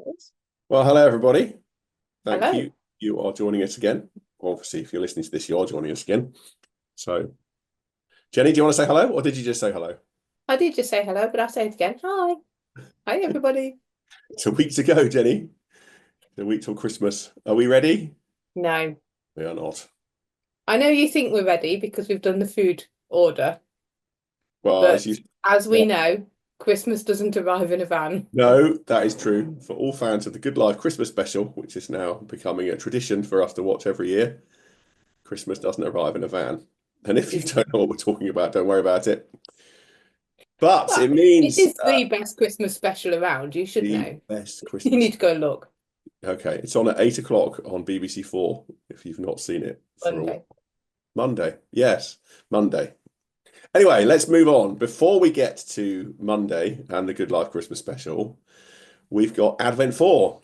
Yes. Well, hello, everybody. Thank Hello. you. You are joining us again. Obviously, if you're listening to this, you are joining us again. So, Jenny, do you want to say hello, or did you just say hello? I did just say hello, but I'll say it again. Hi. Hi, everybody. It's a week to go, Jenny. It's a week till Christmas. Are we ready? No. We are not. I know you think we're ready because we've done the food order, Well, but as we what? know, Christmas doesn't arrive in a van. No, that is true. For all fans of the Good Life Christmas special, which is now becoming a tradition for us to watch every year, Christmas doesn't arrive in a van. And if you don't know what we're talking about, don't worry about it. But Well, it it means is the best Christmas special around. You should the know. best You Christmas. need to go and look. Okay, it's on at 8 o'clock on BBC Four if you've not seen it for a while. Monday. Monday. Yes, Monday. Anyway, let's move on. Before we get to Monday and the Good Life Christmas special, we've got Advent 4.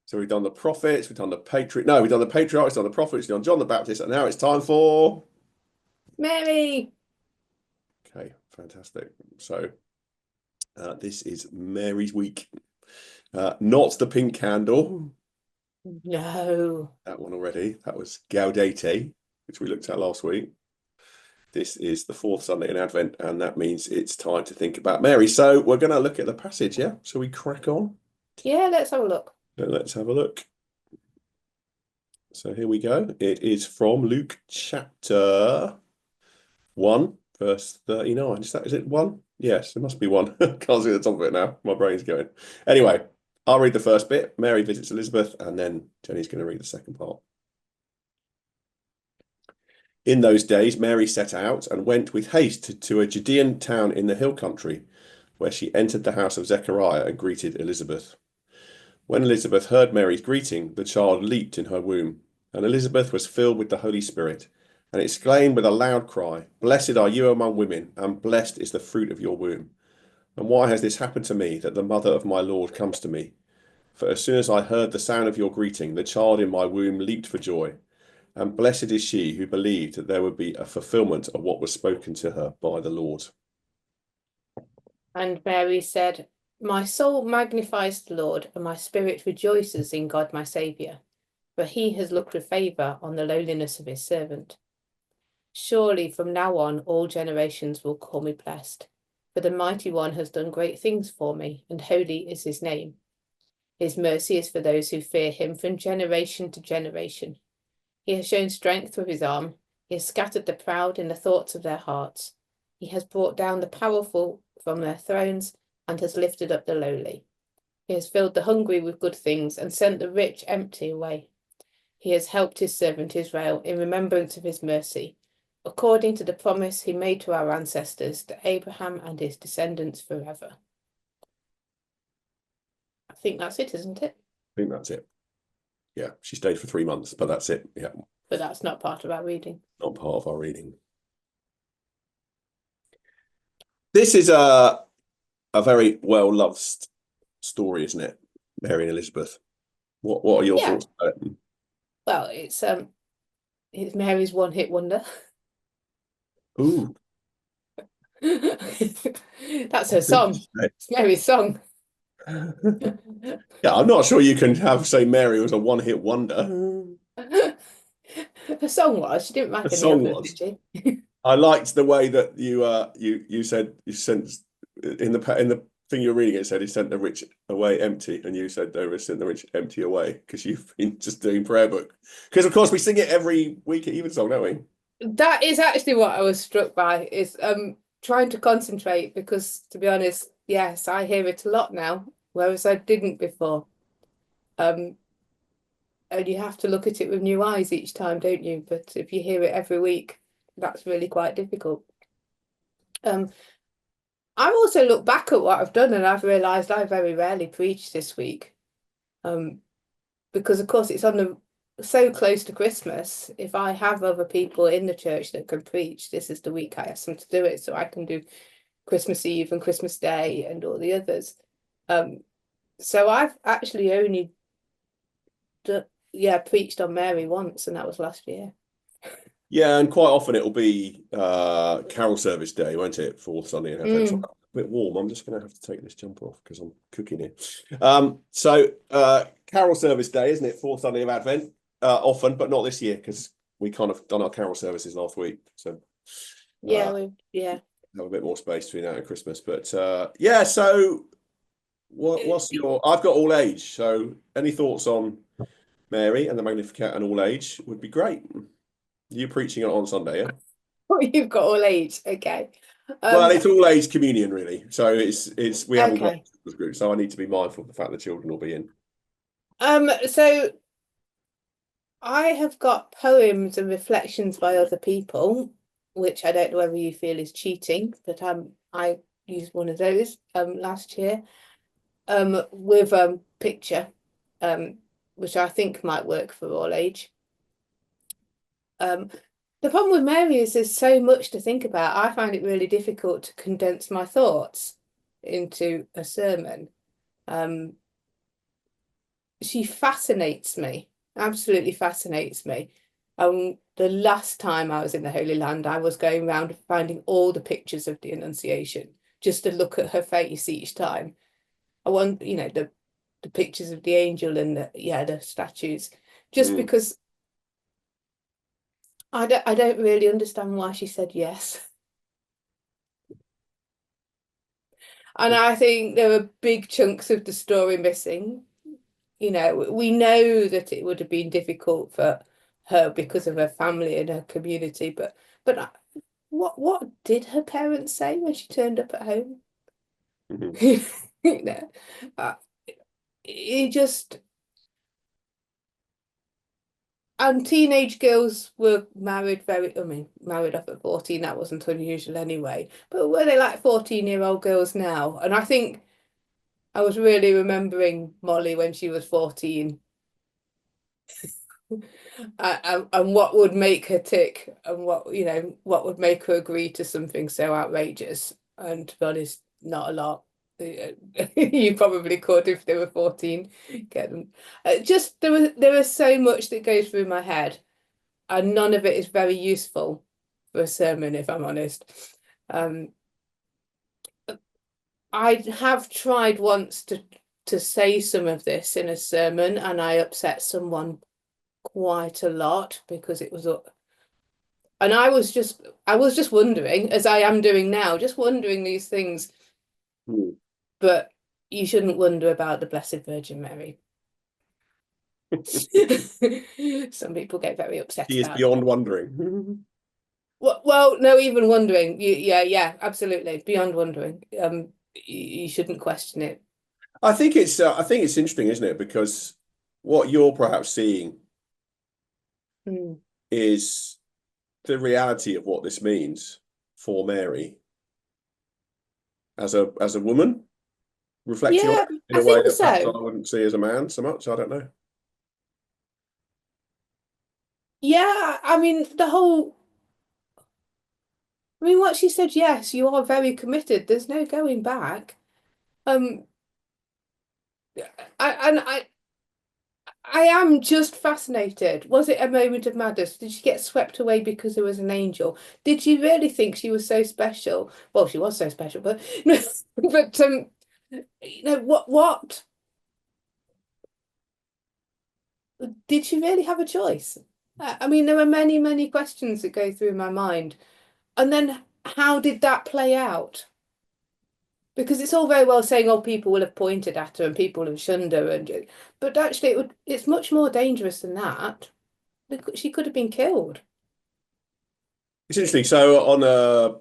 So we've done the prophets, we've done the patriarch. No, we've done the patriarchs, done the prophets, we've done John the Baptist, and now it's time for. Mary. Okay, fantastic. So this is Mary's week. Not the pink candle. No. That one already. That was Gaudete, which we looked at last week. This is the fourth Sunday in Advent, and that means it's time to think about Mary. So we're going to look at the passage, yeah? So we crack on. Yeah, let's have a look. So let's have a look. So here we go. It is from Luke chapter 1, verse 39. Is it 1? Yes, it must be 1. Can't see the top of it now. My brain's going. Anyway, I'll read the first bit. Mary visits Elizabeth, and then Jenny's going to read the second part. In those days, Mary set out and went with haste to a Judean town in the hill country, where she entered the house of Zechariah and greeted Elizabeth. When Elizabeth heard Mary's greeting, the child leaped in her womb, and Elizabeth was filled with the Holy Spirit, and exclaimed with a loud cry, "Blessed are you among women, and blessed is the fruit of your womb. And why has this happened to me, that the mother of my Lord comes to me? For as soon as I heard the sound of your greeting, the child in my womb leaped for joy. And blessed is she who believed that there would be a fulfillment of what was spoken to her by the Lord." And Mary said, My soul magnifies the Lord, and my spirit rejoices in God my Saviour, for he has looked with favour on the lowliness of his servant. Surely from now on all generations will call me blessed, for the Mighty One has done great things for me, and holy is his name. His mercy is for those who fear him from generation to generation. He has shown strength with his arm. He has scattered the proud in the thoughts of their hearts. He has brought down the powerful from their thrones and has lifted up the lowly. He has filled the hungry with good things and sent the rich empty away. He has helped his servant Israel in remembrance of his mercy, according to the promise he made to our ancestors, to Abraham and his descendants forever. I think that's it, isn't it? I think that's it. Yeah, she stayed for 3 months, but that's it. Yeah, But that's not part of our reading. not part of our reading. This is a very well-loved story, isn't it? Mary and Elizabeth. What are your Yeah. thoughts about it? Well, it's Mary's one-hit wonder. Ooh. That's her song. It's Mary's song. Yeah, I'm not sure you can say Mary was a one-hit wonder. Her song was. She didn't The write any song others, was. did she? I liked the way that you said you sent in the thing you're reading. It said he sent the rich away empty, and you said they were sent the rich empty away because you've been just doing prayer book. Because of course we sing it every week at Evensong, don't we? That is actually what I was struck by, is trying to concentrate because, to be honest, yes, I hear it a lot now, whereas I didn't before. Um, and you have to look at it with new eyes each time, don't you? But if you hear it every week, that's really quite difficult. I've also looked back at what I've done and I've realised I very rarely preach this week. Because of course it's on the so close to Christmas. If I have other people in the church that can preach, this is the week I ask them to do it, so I can do Christmas Eve and Christmas Day and all the others. So I've actually only preached on Mary once, and that was last year. Yeah, and quite often it'll be Carol Service Day, won't it? Fourth Sunday in Advent. bit warm. I'm just going to have to take this jumper off because I'm cooking it. Carol service day, isn't it? Fourth Sunday of Advent. Often, but not this year because we kind of done our carol services last week. So Yeah. have a bit more space between now and Christmas. But yeah, so what's your? I've got all age. So any thoughts on Mary and the Magnificat and all age would be great. You're preaching it on Sunday, yeah? You've got all age. Okay. Well, Um, it's all age communion, really. So it's we haven't got okay. a group, so I need to be mindful of the fact the children will be in. So I have got poems and reflections by other people, which I don't know whether you feel is cheating, but I used one of those last year with picture, which I think might work for all age. Um, the problem with Mary is there's so much to think about. I find it really difficult to condense my thoughts into a sermon. Um, she fascinates me, absolutely fascinates me. The last time I was in the Holy Land, I was going around finding all the pictures of the Annunciation just to look at her face each time. I want, the pictures of the angel and the statues, just Mm. because I don't really understand why she said yes. And I think there are big chunks of the story missing. We know that it would have been difficult for her because of her family and her community, but what did her parents say when she turned up at home? Mhm. You know, uh, it just and teenage girls were married married off at 14, that wasn't unusual anyway. But were they like 14-year-old girls now? And I think I was really remembering Molly when she was 14 and what would make her tick and what would make her agree to something so outrageous. And to be honest, not a lot. You probably could if they were 14 get them. Just there was so much that goes through my head, and none of it is very useful for a sermon, if I'm honest. Um, I have tried once to say some of this in a sermon, and I upset someone quite a lot because it was and I was just wondering, as I am doing now, just wondering these things, Mm. but you shouldn't wonder about the Blessed Virgin Mary. Some people get very upset She is about beyond wondering. well, no, even wondering. Yeah, absolutely. Beyond wondering. You shouldn't question it. I think it's interesting, isn't it? Because what you're perhaps seeing Mm. is the reality of what this means for Mary as a woman, reflecting on Yeah, it in I a way think that perhaps I so. wouldn't see as a man so much. I don't know. Yeah, I mean what she said, yes, you are very committed. There's no going back. Um, I am just fascinated. Was it a moment of madness? Did she get swept away because there was an angel? Did she really think she was so special? Well, she was so special, but but what did she really have a choice? I mean, there are many, many questions that go through my mind. And then how did that play out? Because it's all very well saying, oh, people will have pointed at her and people have shunned her, but actually it's much more dangerous than that. She could have been killed. It's interesting. So on a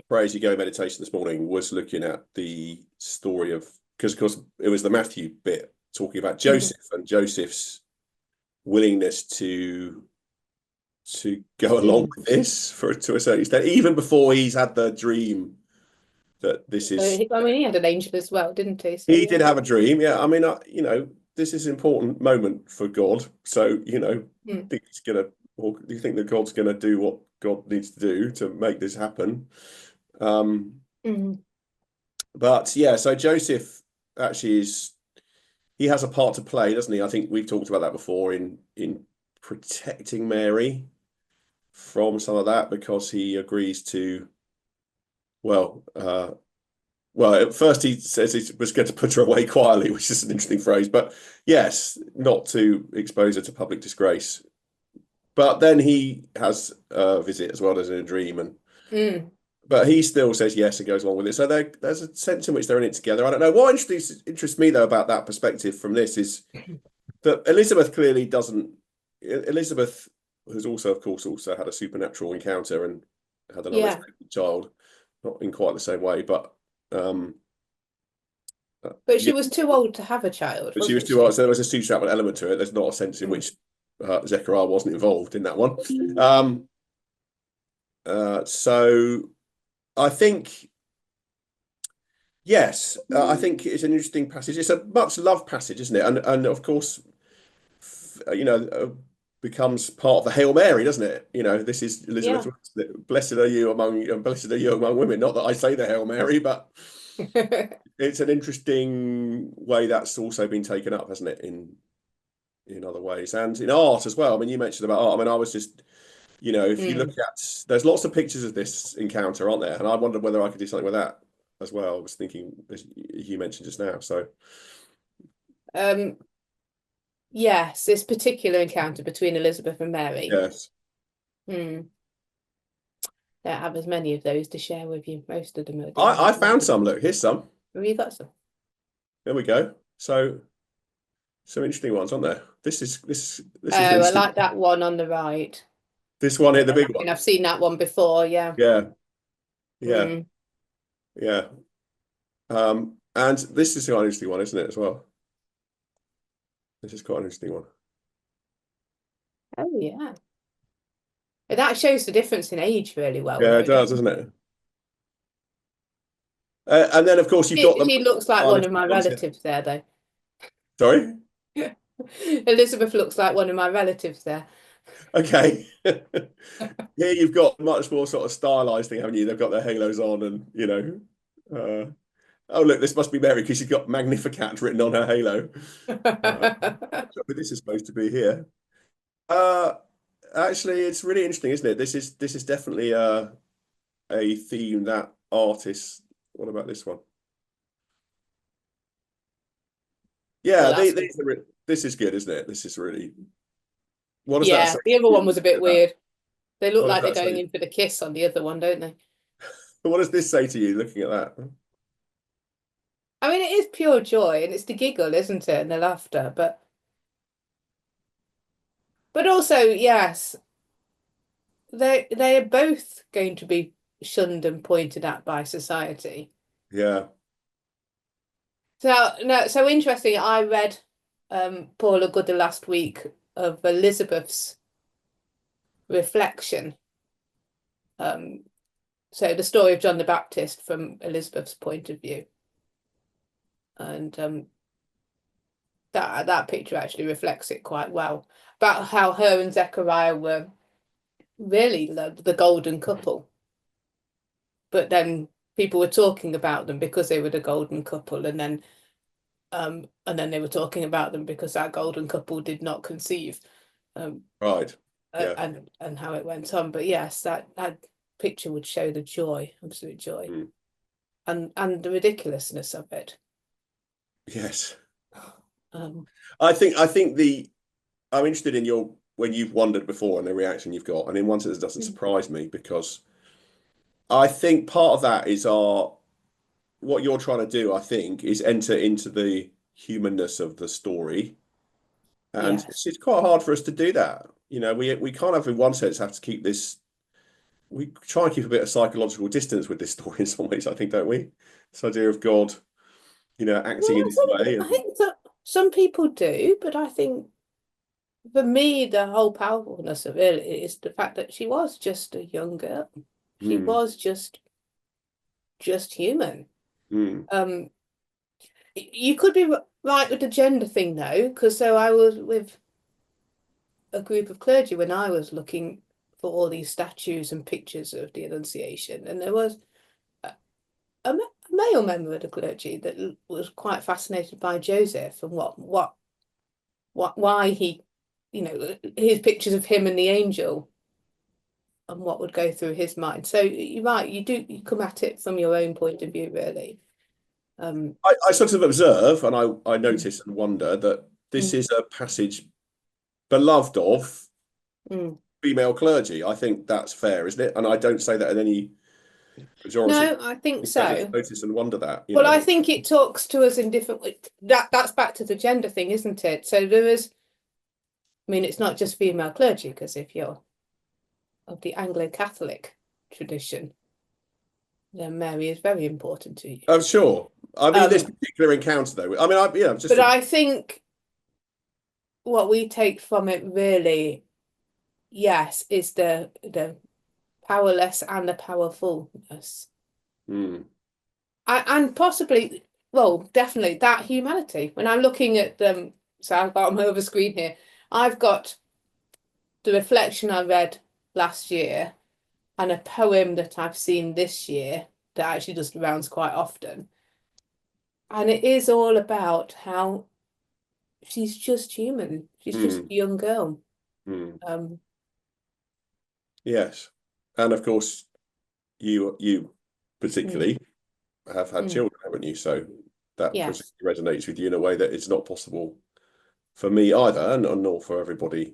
Pray As You Go meditation this morning was looking at the story of because of course it was the Matthew bit talking about Mhm. Joseph and Joseph's willingness to go along Mm. with this for to a certain extent, even before he's had the dream that this is. I mean, he had an angel as well, didn't he? So He did yeah. have a dream. Yeah, I mean, this is an important moment for God. So, Mm. think he's gonna, or do you think that God's gonna do what God needs to do to make this happen? Um, Mm. but yeah, so Joseph actually he has a part to play, doesn't he? I think we've talked about that before in protecting Mary from some of that because he agrees to, well, Well, at first he says he was going to put her away quietly, which is an interesting phrase. But yes, not to expose her to public disgrace. But then he has a visit as well as in a dream, and Mm, but he still says yes and goes along with it. So there's a sense in which they're in it together. I don't know. What interests me though about that perspective from this is that Elizabeth clearly doesn't. Elizabeth has also, of course, also had a supernatural encounter and had an yeah, unexpected child, not in quite the same way, but um, but she yeah, was too old to have a child, but she was wasn't too old. she? So there was a supernatural element to it. There's not a sense in Mm. which Zechariah wasn't involved in that one. So I think. Yes, I think it's an interesting passage. It's a much loved passage, isn't it? And of course, you know, becomes part of the Hail Mary, doesn't it? You know, this is Elizabeth. Yeah. Blessed are you among women. Not that I say the Hail Mary, but it's an interesting way that's also been taken up, hasn't it? In other ways and in art as well. I mean, you mentioned about art. I mean, I was just, if you look Mm. at, there's lots of pictures of this encounter, aren't there? And I wondered whether I could do something with that as well. I was thinking, as you mentioned just now. So Um, yes, this particular encounter between Elizabeth and Mary. yes, Hmm. Don't have as many of those to share with you. Most of them are I down. found some. Look, here's some. Have you got some? There we go. So some interesting ones, aren't there? This is an Oh, I interesting. like that one on the right. This one here, the I big reckon one. I've seen that one before. Yeah. Yeah, yeah, Mm. yeah. And this is quite an interesting one, isn't it, as well? This is quite an interesting one. Oh, yeah. That shows the difference in age really well, Yeah, though, it does, doesn't doesn't it? And then, of course, you've got it? the She looks like one of stylistic my ones here. relatives there, though. Sorry? Elizabeth looks like one of my relatives there. Okay. Here you've got much more sort of stylized thing, haven't you? They've got their halos on and, oh, look, this must be Mary because she's got Magnificat written on her halo. Uh, but this is supposed to be here. Uh, Actually, it's really interesting, isn't it? This is definitely a theme that artists. What about this one? Well, Yeah, that's this is good, isn't it? This is really. What does that yeah. say The other to one you? was a bit weird. They look What does like they're that going say? in for the kiss on the other one, don't they? What does this say to you? Looking at that. I mean, it is pure joy, and it's the giggle, isn't it, and the laughter. But also, yes, they are both going to be shunned and pointed at by society. Yeah. So no, so interesting. I read Paula Gooder last week of Elizabeth's reflection. Um, so the story of John the Baptist from Elizabeth's point of view, and that picture actually reflects it quite well about how her and Zechariah were really the golden couple, but then people were talking about them because they were the golden couple, and then they were talking about them because that golden couple did not conceive, um, Right. Yeah. and how it went on. But yes, that picture would show the joy, absolute joy, Mm. and the ridiculousness of it. Yes. Um, I think I'm interested in your when you've wondered before and the reaction you've got, and in one sense it doesn't surprise me because I think part of that is our what you're trying to do, I think, is enter into the humanness of the story. And yes. it's quite hard for us to do that. We kind of, in one sense, have to keep this. We try and keep a bit of psychological distance with this story in some ways, I think, don't we? This idea of God, acting in Well, his way. I think that some people do, but I think for me, the whole powerfulness of it is the fact that she was just a young girl. She Mm, was just human. mm, Um, you could be right with the gender thing though, because so I was with a group of clergy when I was looking for all these statues and pictures of the Annunciation, and there was a male member of the clergy that was quite fascinated by Joseph and why he, his pictures of him and the angel and what would go through his mind. So you're right, you come at it from your own point of view, really. I sort of observe and I mm, notice and wonder that this mm, is a passage beloved of mm. female clergy. I think that's fair, isn't it? And I don't say that in any pejorative. No, I think I just so. notice and wonder that, Well, I think it talks to us in different ways. That's back to the gender thing, isn't it? So there is, I mean, it's not just female clergy, because if you're of the Anglo-Catholic tradition, then Mary is very important to you. I'm sure. I mean, this Um, particular encounter, though. I mean, just but I think what we take from it really, yes, is the powerless and the powerfulness. mm, And possibly, well, definitely that humanity. When I'm looking at them, so I've got them over screen here. I've got the reflection I read last year and a poem that I've seen this year that actually just rounds quite often. And it is all about how she's just human. She's just mm, a young girl. mm. Um, Yes, and of course, you mm, particularly have had mm, children, haven't you? So that yes. particularly resonates with you in a way that it's not possible for me either, and nor for everybody,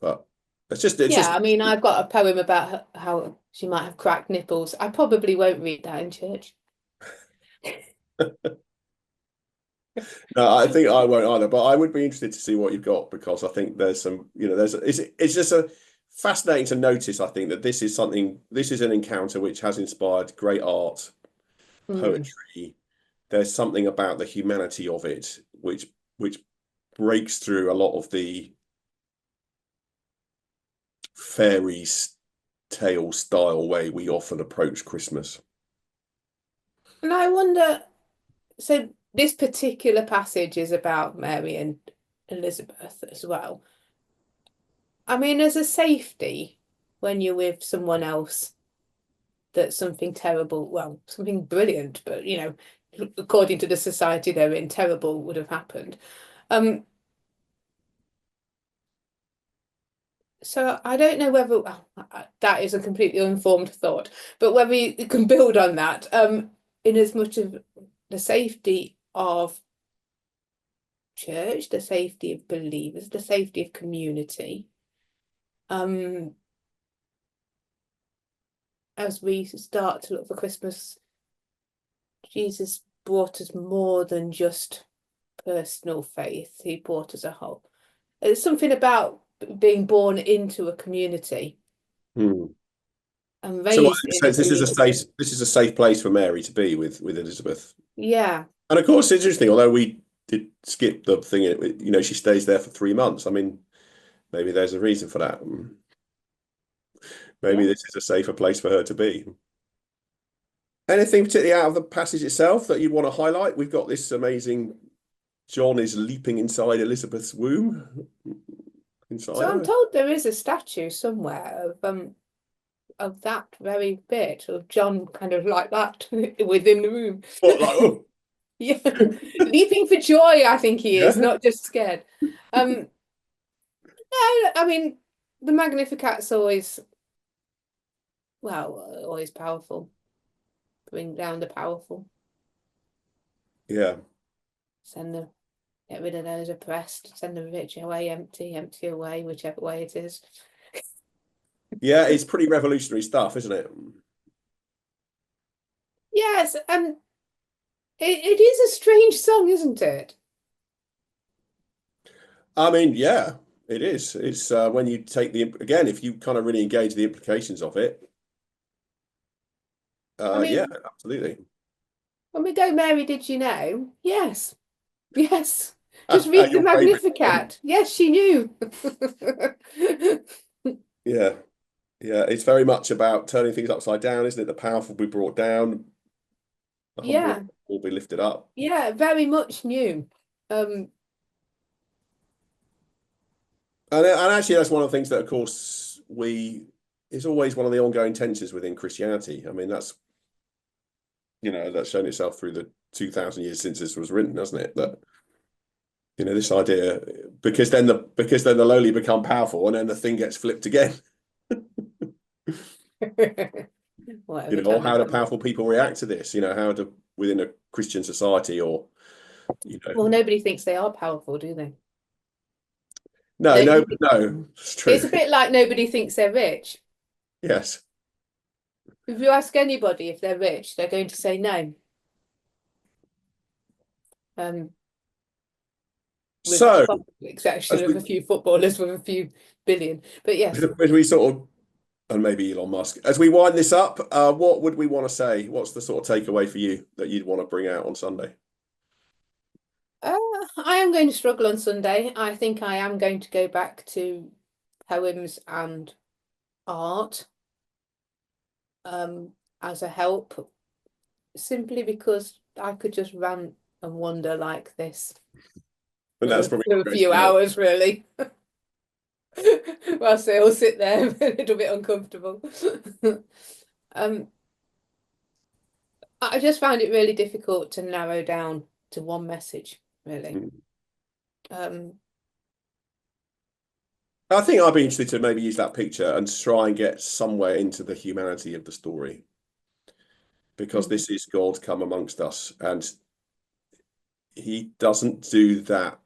But it's Yeah, just I mean, I've got a poem about how she might have cracked nipples. I probably won't read that in church. no, I think I won't either, but I would be interested to see what you've got because I think there's some, it's just a fascinating to notice. I think that this is an encounter which has inspired great art, Mm. poetry. There's something about the humanity of it which breaks through a lot of the fairy tale style way we often approach Christmas. And I wonder, so this particular passage is about Mary and Elizabeth as well. I mean, as a safety, when you're with someone else, that something terrible, well, something brilliant, but according to the society they're in, terrible would have happened. Um, so I don't know whether that is a completely uninformed thought, but whether you can build on that, in as much of the safety of church, the safety of believers, the safety of community. Um, as we start to look for Christmas, Jesus brought us more than just personal faith. He brought us a whole. It's something about being born into a community Hmm. and So, raised in a community. this is a safe place for Mary to be with Elizabeth. Yeah, And of course, it's interesting. Although we did skip the thing, she stays there for 3 months. I mean, maybe there's a reason for that. Maybe yeah. this is a safer place for her to be. Anything particularly out of the passage itself that you want to highlight? We've got this amazing John is leaping inside Elizabeth's womb, inside So I'm her. told there is a statue somewhere of that very bit of John kind of like that within the room. What, like, oh, Yeah, leaping for joy, I think he is, yeah, not just scared. No, I mean the Magnificat's always, well, always powerful. Bring down the powerful. yeah, Send the Get rid of those oppressed. Send the rich away empty, empty away, whichever way it is. yeah. It's pretty revolutionary stuff, isn't it? Yes, and it is a strange song, isn't it? I mean, yeah, it is. It's when you take if you kind of really engage the implications of it. I Yeah, mean, absolutely. when we go, Mary, did you know? Yes, yes. Just read the Your favorite line. Magnificat. Yes, she knew. Yeah, yeah. It's very much about turning things upside down, isn't it? The powerful will be brought down, the humble Yeah, will be lifted up. yeah, very much new. Um, And actually, that's one of the things that, of course, is always one of the ongoing tensions within Christianity. I mean, that's shown itself through the 2,000 years since this was written, hasn't it? That this idea because then the lowly become powerful, and then the thing gets flipped again. well, every Or time how it do comes. powerful people react to this? How do within a Christian society, or Well, nobody thinks they are powerful, do they? no, Nobody. no, it's true. It's a bit like nobody thinks they're rich. Yes. If you ask anybody if they're rich, they're going to say no. Um, with So, the exception as of a few footballers with a few billion. But yes. we sort of, and maybe Elon Musk, as we wind this up, what would we want to say? What's the sort of takeaway for you that you'd want to bring out on Sunday? I am going to struggle on Sunday. I think I am going to go back to poems and art as a help, simply because I could just rant and wonder like this And that's probably for not a going to few help. hours, really. Whilst they all sit there a little bit uncomfortable. Um, I just found it really difficult to narrow down to one message, really. Mm. Um, I think I'd be interested to maybe use that picture and try and get somewhere into the humanity of the story, because mm, this is God come amongst us, and he doesn't do that,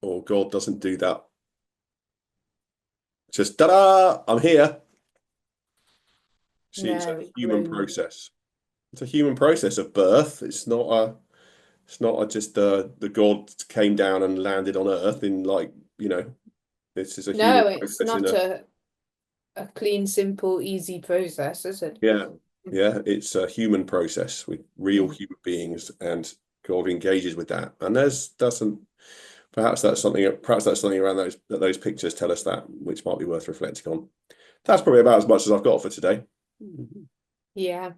or God doesn't do that. Just ta-da, I'm here. See, it's a no, it human grows. process. It's a human process of birth. It's not just the God came down and landed on Earth in, like, this is a human No, it's process in not a a clean, simple, easy process, is it? yeah, yeah, it's a human process with real Mm. human beings, and God engages with that. And there's some perhaps that's something around those pictures tell us that, which might be worth reflecting on. That's probably about as much as I've got for today. Yeah.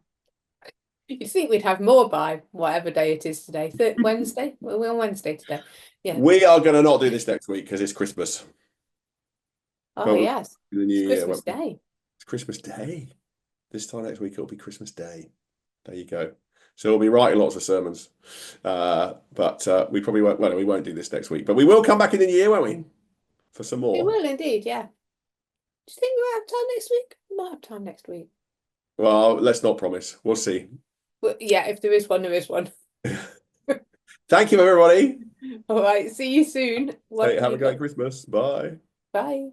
You'd think we'd have more by whatever day it is today. Wednesday? We're on Wednesday today. Yeah. We are going to not do this next week because it's Christmas. Oh, Well, yes. the new It's year, Christmas won't we? Day. It's Christmas Day. This time next week it'll be Christmas Day. There you go. So we'll be writing lots of sermons, but we probably won't. Well, we won't do this next week, but we will come back in the new year, won't we, for some We more? will indeed, yeah. Do you think we might have time next week? We might have time next week. Well, let's not promise. We'll see. But yeah, if there is one, there is one. Thank you, everybody. All right. See you soon. What Hey, have have a you great got? Christmas. Bye. Bye.